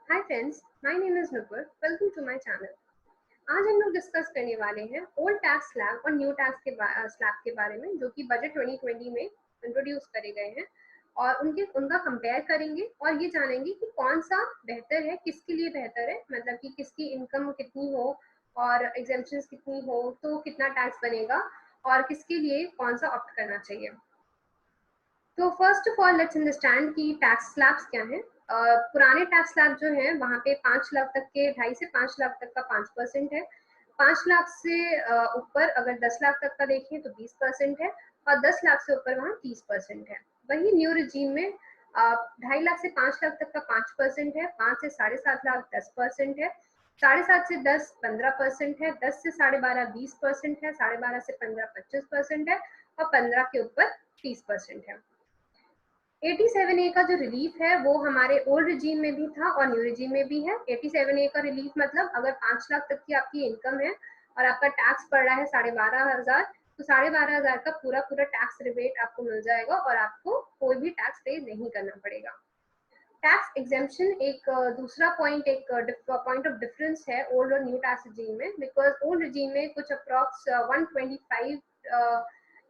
Hi friends, my name is Nupur. Welcome to my channel. आज हम लोग डिस्कस करने वाले हैं ओल्ड टैक्स स्लैब और न्यू टैक्स के स्लैब के बारे में, जो कि बजट 2020 में इंट्रोड्यूस करे गए हैं। और उनका कंपेयर करेंगे और ये जानेंगे कि कौन सा बेहतर है, किसके लिए बेहतर है, मतलब कि किसकी इनकम कितनी हो और एग्जेम्पशंस कितनी हो तो कितना टैक्स बनेगा, और किसके लिए कौन सा ऑप्ट करना चाहिए। तो first of all let's understand कि टैक्स स्लैब्स क्या हैं। पुराने टैक्स स्लैब जो हैं वहाँ पे 5 लाख तक के 2.5 से 5 लाख तक का 5% है। 5 लाख से ऊपर अगर 10 लाख तक का देखें तो 20% है, और 10 लाख से ऊपर वहाँ 30% है। वही न्यू रिजीम में 2.5 लाख से 5 लाख तक का 5% है, 5 से 7.5 लाख 10% है, 7.5 से 10 15% है, 10 से 12.5 20% है, 12.5 से 15 25% है, और 15 के ऊपर 30% है। 87A का जो रिलीफ है वो हमारे ओल्ड रिजीम में भी था और न्यू रिजीम में भी है। 87A का रिलीफ मतलब अगर 5 लाख तक की आपकी इनकम है और आपका टैक्स पड़ रहा है 12,500, तो 12,500 का पूरा पूरा टैक्स रिबेट आपको मिल जाएगा और आपको कोई भी टैक्स पे नहीं करना पड़ेगा। टैक्स एग्जेम्पशन एक दूसरा पॉइंट, एक पॉइंट ऑफ डिफरेंस है ओल्ड और न्यू टैक्स रिजीम में, बिकॉज ओल्ड रिजीम में कुछ अप्रॉक्स 125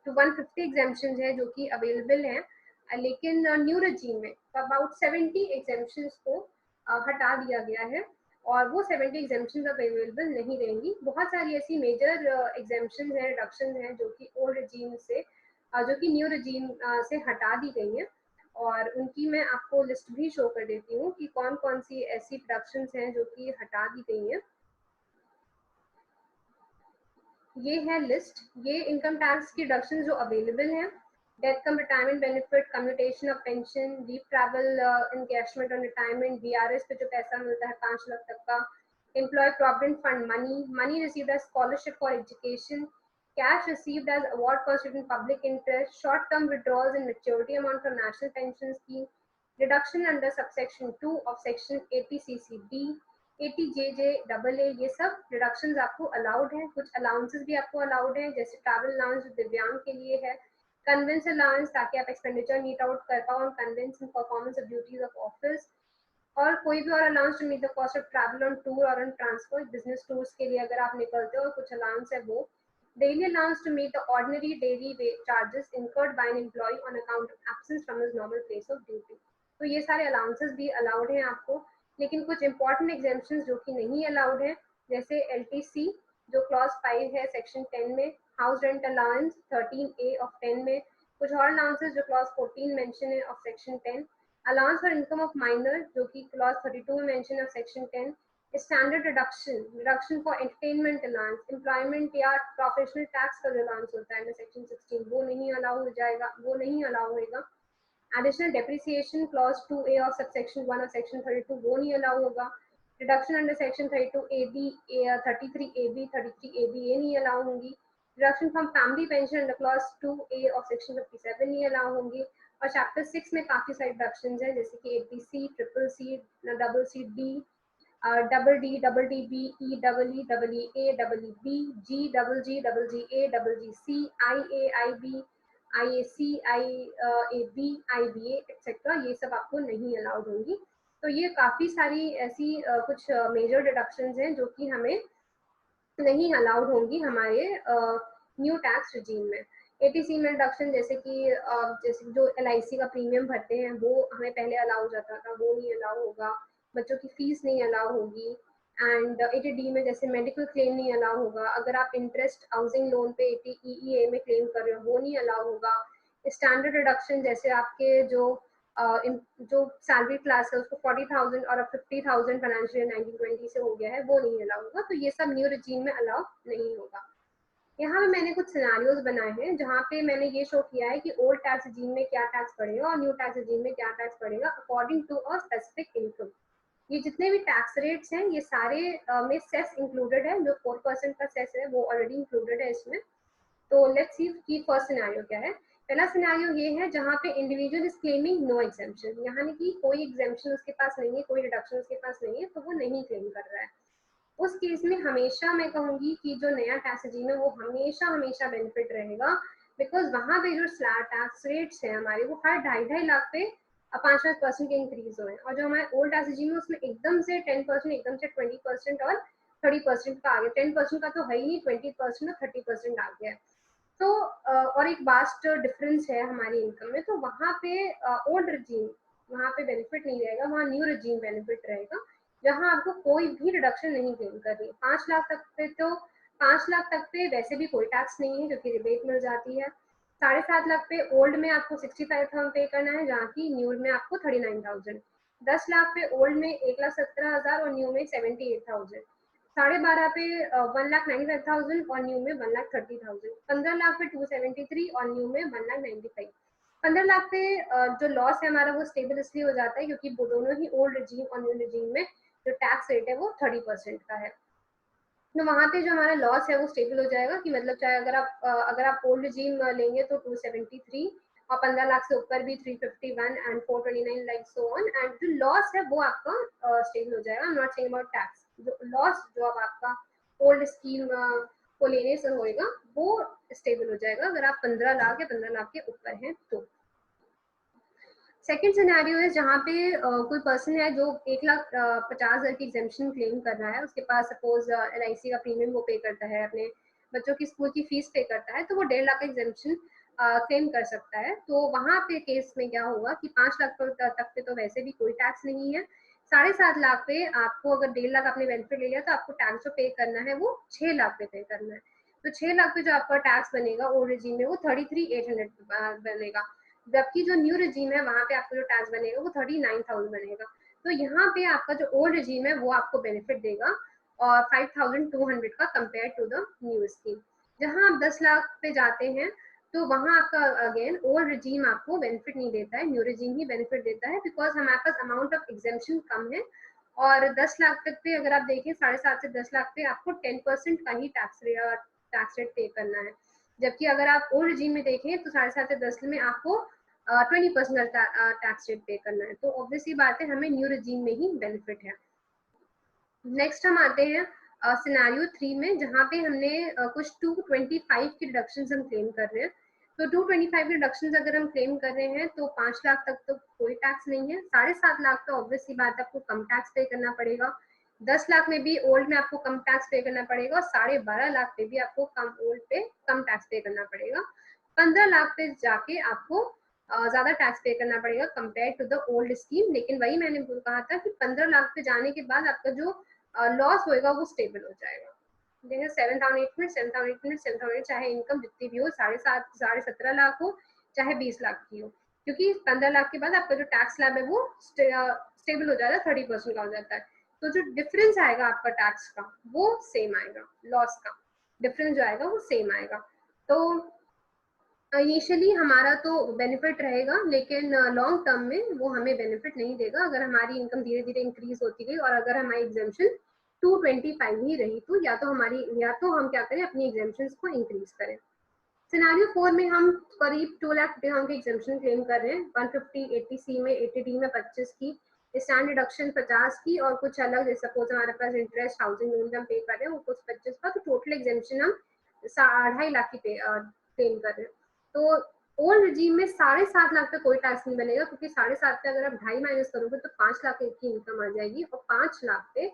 टू 150 एग्जेम्पशन है जो कि अवेलेबल हैं, लेकिन न्यू रजीम में अबाउट 70 एग्जेम्पशन को हटा दिया गया है और वो 70 एग्जेम्पशन अवेलेबल नहीं रहेंगी। बहुत सारी ऐसी मेजर एग्जेम्पशन है, रिडक्शन है जो कि ओल्ड रजीम से जो कि न्यू रजीम से हटा दी गई हैं, और उनकी मैं आपको लिस्ट भी शो कर देती हूँ कि कौन कौन सी ऐसी प्रोडक्शंस हैं जो कि हटा दी गई हैं। ये है लिस्ट, ये इनकम टैक्स की डिडक्शन जो अवेलेबल हैं। Death cum retirement benefit, commutation of pension, leave travel encashment और रिटायरमेंट, बीआरएस पे जो पैसा मिलता है 5 लाख तक का, employee provident fund money, money received as scholarship for education, cash received as award constituting public interest, short-term withdrawals and maturity amount from national pension scheme, reduction under subsection 2 of section 80 CCD, 80JJ double A, ये सब reductions आपको allowed हैं। कुछ allowances भी आपको allowed हैं, जैसे travel allowance जो दिव्यांग के लिए है, कन्वेंस अलाउंस ताकि आप एक्सपेंडिचर मीट आउट कर पाओ on conveyance in performance of duties of office, और कोई भी और allowance to meet the cost of travel on tour और ऑन ट्रांसफर, बिजनेस टूर्स के लिए अगर आप निकलते हो और कुछ अलाउंस है वो, daily allowance to meet the ordinary daily charges incurred by an employee on account of absence from his normal place of duty. तो ये सारे अलाउंसेस भी अलाउड हैं आपको, लेकिन कुछ इंपॉर्टेंट एग्जेम्पशंस जो कि नहीं अलाउड है, जैसे एलटीसी जो क्लॉज 5 है सेक्शन 10 में, house rent allowance 13A of 10 में, कुछ और अलाउंसेस जो क्लॉज 14 मेंशन है of section 10, allowance for income of minor जो कि क्लॉज 32 में mention of section 10, standard reduction for entertainment allowance, employment या प्रोफेशनल टैक्स का जो अलाउंस होता है सेक्शन 16, वो नहीं अलाउ हो जाएगा, वो नहीं अलाउ होगा। Additional depreciation clause 2A of subsection 1 of section 32 वो नहीं अलाउ होगा। Reduction under section 32AB, 33AB, 33AB ये नहीं अलाउ होंगी। Reduction from family pension under clause 2A of section 57 नहीं अलाउ होंगी। और चैप्टर 6 में काफी सारी डिडक्शंस हैं, जैसे कि 80C, triple C, double C D, double D, double D B, E double E A, double E B, G double G, double G A, double G C, I A, I B, I A C, I A B, I B A etcetera, ये सब आपको नहीं allowed होंगी। तो ये काफ़ी सारी ऐसी कुछ मेजर डिडक्शंस हैं जो कि हमें नहीं अलाउड होंगी हमारे न्यू टैक्स रिजीम में। एटीसी में डिडक्शन जैसे जो एलआईसी का प्रीमियम भरते हैं वो हमें पहले अलाउ हो जाता था, वो नहीं अलाउ होगा। बच्चों की फीस नहीं अलाउ होगी। एंड 80D में जैसे मेडिकल क्लेम नहीं अलाउ होगा। अगर आप इंटरेस्ट हाउसिंग लोन पे 80EEA में क्लेम कर रहे हो वो नहीं अलाउ होगा। स्टैंडर्ड रिडक्शन जैसे आपके जो सैलरी क्लास है उसको 40,000 और अब 50,000 फाइनेंशियल ईयर 1920 से हो गया है, वो नहीं अलाउ होगा। तो ये सब न्यू रिजीम में अलाउ नहीं होगा। यहाँ पे मैंने कुछ सिनारियोज बनाए हैं जहाँ पे मैंने ये शो किया है कि ओल्ड टैक्स रिजीम में क्या टैक्स पड़ेगा और न्यू टैक्स रिजीम में क्या टैक्स पड़ेगा according to a specific income. ये जितने भी टैक्स रेट्स हैं ये सारे में सेस इंक्लूडेड है, जो 4% का सेस है वो ऑलरेडी इंक्लूडेड है इसमें। तो लेट्स सी कि फर्स्ट सिनेरियो क्या है। पहला सिनेरियो ये है जहाँ पे individual is claiming no exemption, यानी कि कोई एग्जेम्पशन उसके पास नहीं है, कोई रिडक्शन उसके पास नहीं है, तो वो नहीं क्लेम कर रहा है। उस केस में हमेशा मैं कहूंगी कि जो नया टैक्स रिजीम है वो हमेशा हमेशा बेनिफिट रहेगा, बिकॉज वहां पे जो स्लैब टैक्स रेट्स है हमारे वो हर 2.5 लाख पे 5% के इंक्रीज हुए हैं। और जो हमारे ओल्ड टैक्स रिजीम है उसमें एकदम से 10%, एकदम से 20% और 30% का आ गया। 10% का तो है ही नहीं, 20% और 30% आ गया है। तो और एक वास्ट डिफरेंस है हमारी इनकम में। तो वहाँ पे ओल्ड रिजीम, वहाँ पे बेनिफिट नहीं रहेगा, वहाँ न्यू रिजीम बेनिफिट रहेगा, जहाँ आपको कोई भी रिडक्शन नहीं क्लेम करनी। 5 लाख तक पे तो 5 लाख तक पे वैसे भी कोई टैक्स नहीं है क्योंकि रिबेट मिल जाती है। 7.5 लाख पे ओल्ड में आपको 65,000 पे करना है, जहाँ की न्यू में आपको 39,000। 10 लाख पे ओल्ड में 1,17,000 और न्यू में 78,000। 12.5 पे 1,95,000 और न्यू में 1,30,000। 15 लाख पे 273 और न्यू में 1,95। 15 लाख पे जो लॉस है हमारा वो स्टेबल इसलिए हो जाता है क्योंकि वो दोनों ही ओल्ड रिजीम और न्यू रिजीम में जो टैक्स रेट है वो 30% का है। तो वहाँ पे जो हमारा लॉस है वो स्टेबल हो जाएगा कि मतलब चाहे अगर आप ओल्ड रिजीम लेंगे तो 273 और 15 लाख से ऊपर भी 351 and 429 like so on. And जो लॉस है वो आपका स्टेबल हो जाएगा। नॉट सेइंग अबाउट टैक्स, जो लॉस जो अब आपका ओल्ड स्कीम को लेने से होएगा वो स्टेबल हो जाएगा अगर आप 15 लाख या 15 लाख के ऊपर हैं तो। सेकेंड सिनेरियो है जहाँ पे कोई पर्सन है जो 1,50,000 की एग्जेम्पशन क्लेम कर रहा है। उसके पास सपोज LIC का प्रीमियम वो पे करता है, अपने बच्चों की स्कूल की फीस पे करता है, तो वो 1.5 लाख का एग्जेम्पशन क्लेम कर सकता है। तो वहाँ पे केस में क्या होगा कि 5 लाख तक पे तो वैसे भी कोई टैक्स नहीं है। 7.5 लाख पे आपको अगर 1.5 लाख आपने बेनिफिट ले लिया तो आपको टैक्स जो पे करना है वो 6 लाख पे करना है। तो 6 लाख पे जो आपका टैक्स बनेगा ओल्ड रिजीम में वो 33,800 बनेगा, जबकि जो न्यू रिजीम है वहाँ पे आपको जो टैक्स बनेगा वो 39,000 बनेगा। तो यहाँ पे आपका जो ओल्ड रिजीम है वो आपको बेनिफिट देगा और 5,200 का compare to the new scheme. जहाँ आप 10 लाख पे जाते हैं तो वहाँ आपका अगेन ओल्ड रिजीम आपको बेनिफिट नहीं देता है, न्यू रिजीम ही बेनिफिट देता है, बिकॉज हमारे पास अमाउंट ऑफ एग्जेम्पशन कम है। और 10 लाख तक पे अगर आप देखें 7.5 से 10 लाख पे आपको 10% का ही टैक्स रेट पे करना है। जबकि अगर आप ओल्ड रिजीम में देखें तो 7.5 से 10 में आपको 20% टैक्स रेट पे करना है। तो ऑब्वियसली बात है हमें न्यू रिजीम में ही बेनिफिट है। नेक्स्ट हम आते हैं सिनेरियो 3 में, जहाँ पे हमने कुछ 225 की डिडक्शंस हम क्लेम कर रहे हैं। तो 225 की डिडक्शंस अगर हम क्लेम कर रहे हैं तो 5 लाख तक तो कोई टैक्स नहीं है। 7.5 लाख तो ऑब्वियसली बात है आपको कम टैक्स पे करना पड़ेगा। 10 लाख में भी ओल्ड में आपको कम टैक्स पे करना पड़ेगा और 12.5 लाख पे भी आपको कम ओल्ड पे कम टैक्स पे करना पड़ेगा। 15 लाख पे जाके आपको ज्यादा टैक्स पे करना पड़ेगा compare to the old scheme. लेकिन वही मैंने कहा था कि 15 लाख पे जाने के बाद आपका जो लॉस होएगा वो स्टेबल हो जाएगा। जैसे 7,800 चाहे इनकम जितनी भी हो, 17.5 लाख हो चाहे 20 लाख की हो, क्योंकि 15 लाख के बाद आपका जो टैक्स स्लैब है वो स्टेबल हो जाता है, 30% का हो जाता है। तो जो डिफरेंस आएगा आपका टैक्स का वो सेम आएगा, लॉस का डिफरेंस जो आएगा वो सेम आएगा। तो इनिशियली हमारा तो बेनिफिट रहेगा, लेकिन लॉन्ग टर्म में वो हमें बेनिफिट नहीं देगा अगर हमारी इनकम धीरे धीरे इंक्रीज होती गई और अगर हमारी एग्जाम्पशन 225 ही रही तो या तो हम क्या करें अपनी एग्जाम्पशन को इंक्रीज करें। सिनेरियो 4 में हम करीब 2 लाख के एग्जाम्पशन क्लेम कर रहे हैं। 150 80C में, 80D में 25 की, स्टैंड डिडक्शन 50 की और कुछ अलग, सपोज हमारे पास इंटरेस्ट हाउसिंग लोन हम पे कर रहे हैं वो कुछ 25 का, तो टोटल एग्जाम्पशन हम 2.5 लाख की क्लेम कर रहे हैं। तो ओल्ड रिजीम में 7.5 लाख पे कोई टैक्स नहीं बनेगा, क्योंकि 7.5 पे अगर आप 2.5 माइनस करोगे तो 5 लाख की इनकम आ जाएगी और 5 लाख पे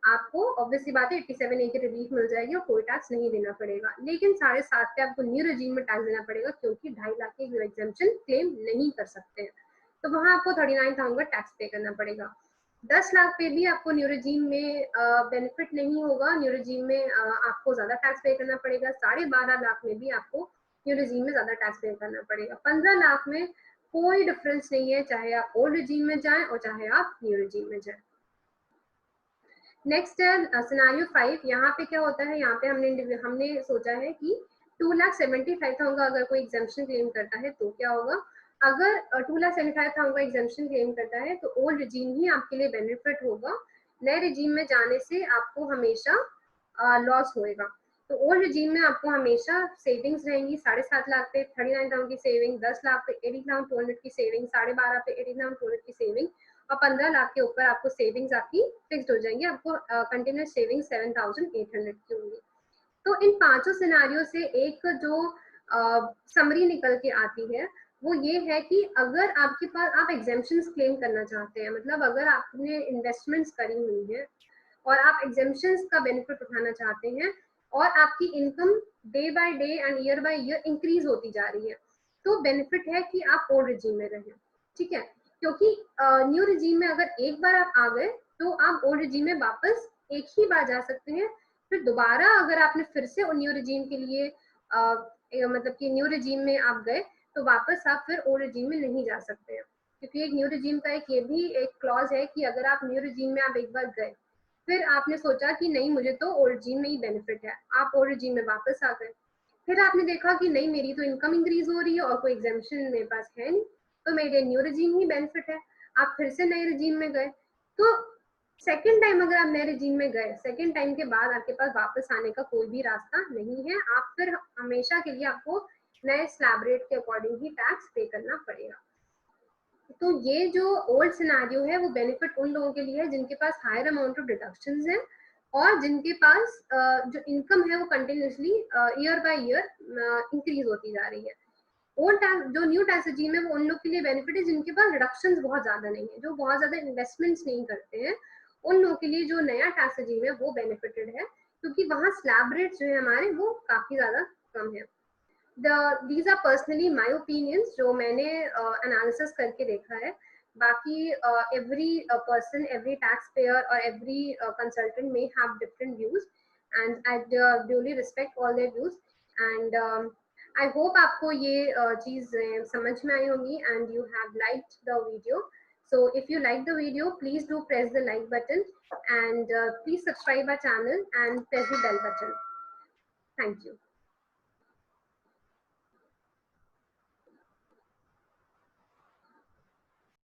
आपको ऑब्वियसली बात है 87A की रिलीफ मिल जाएगी और कोई टैक्स नहीं देना पड़ेगा। लेकिन 7.5 पे आपको न्यू रिजीम में टैक्स देना पड़ेगा क्योंकि 2.5 लाख की एग्जेम्पशन क्लेम नहीं कर सकते हैं, तो वहां आपको 39,000 का टैक्स पे करना पड़ेगा। 10 लाख पे भी आपको न्यू रिजीम में बेनिफिट नहीं होगा, न्यू रिजीम में आपको ज्यादा टैक्स पे करना पड़ेगा। 12.5 लाख में भी आपको न्यू रिजीम में ज्यादा टैक्स पे करना पड़ेगा। 15 लाख में कोई डिफरेंस नहीं है, चाहे आप ओल्ड रिजीम में जाएं और चाहे आप न्यू रिजीम में जाएं। नेक्स्ट है सिनेरियो 5। यहाँ पे क्या होता है, यहाँ पे हमने सोचा है कि 2,75,000 का अगर कोई एग्जाम्पशन क्लेम करता है तो क्या होगा। अगर 2,75,000 का एग्जाम्पशन क्लेम करता है तो ओल्ड रिजीम ही आपके लिए बेनिफिट होगा, नए रिजीम में जाने से आपको हमेशा लॉस होएगा। तो ओल्ड रिजीम में आपको हमेशा सेविंग्स रहेंगी। 7.5 लाख पे 39,000 की सेविंग, 10 लाख पे 80,200 की सेविंग, 12.5 पे 80,200 की सेविंग और 15 लाख के ऊपर आपको सेविंग्स आपकी फिक्स्ड हो जाएंगी। आपको कंटिन्यूस सेविंग 7,800 की होंगी। तो इन पांचों सिनारियों से एक जो समरी निकल के आती है वो ये है कि अगर आपके पास आप एग्जेम्पशंस क्लेम करना चाहते हैं, मतलब अगर आपने इन्वेस्टमेंट्स करी हुई है और आप एग्जेम्पशंस का बेनिफिट उठाना चाहते हैं और आपकी income day by day and year by year increase होती जा रही है, तो बेनिफिट है कि आप ओल्ड रिजीम में रहें, ठीक है। क्योंकि न्यू रिजीम में अगर एक बार आप आ गए तो आप ओल्ड रिजीम में वापस एक ही बार जा सकते हैं। फिर दोबारा अगर आपने फिर से न्यू रिजीम के लिए मतलब कि न्यू रिजीम में आप गए तो वापस आप फिर ओल्ड रिजीम में नहीं जा सकते हैं, क्योंकि एक न्यू रिजीम का एक ये भी एक क्लॉज है कि अगर आप न्यू रिजीम में आप एक बार गए, फिर आपने सोचा कि नहीं मुझे तो ओल्ड रिजीम में ही बेनिफिट है, आप ओल्ड रिजीम में वापस आ गए, फिर आपने देखा कि नहीं मेरी तो इनकम इंक्रीज हो रही है और कोई एग्जेम्पशन मेरे पास है नहीं, तो मेरे न्यू रिजीम ही बेनिफिट है, आप फिर से नए रिजीम में गए। तो सेकेंड टाइम अगर आप नए रिजीम में गए, सेकेंड टाइम के बाद आपके पास वापस आने का कोई भी रास्ता नहीं है, आप फिर हमेशा के लिए आपको नए स्लैब रेट के अकॉर्डिंग ही टैक्स पे करना पड़ेगा। तो ये जो ओल्ड सिनेरियो है वो बेनिफिट उन लोगों के लिए है जिनके पास हायर अमाउंट ऑफ डिडक्शंस है और जिनके पास जो इनकम है वो continuously year by year increase होती जा रही है। ओल्ड टैक्स जो न्यू टैक्स रजीम है वो उन लोग के लिए बेनिफिट है जिनके पास रिडक्शंस बहुत ज्यादा नहीं है, जो बहुत ज्यादा इन्वेस्टमेंट्स नहीं करते हैं, उन लोगों के लिए जो नया टैक्स रजीम है वो बेनिफिटेड है, क्योंकि वहाँ स्लैब रेट जो है हमारे वो काफी ज्यादा कम है। these are personally my opinions जो मैंने analysis करके देखा है। बाकी every person, every taxpayer or every consultant may have different views and I duly respect all their views and I hope आपको ये चीज समझ में आई होगी and you have liked the video. So if you like the video, please do press the like button and please subscribe our channel and press the bell button. Thank you.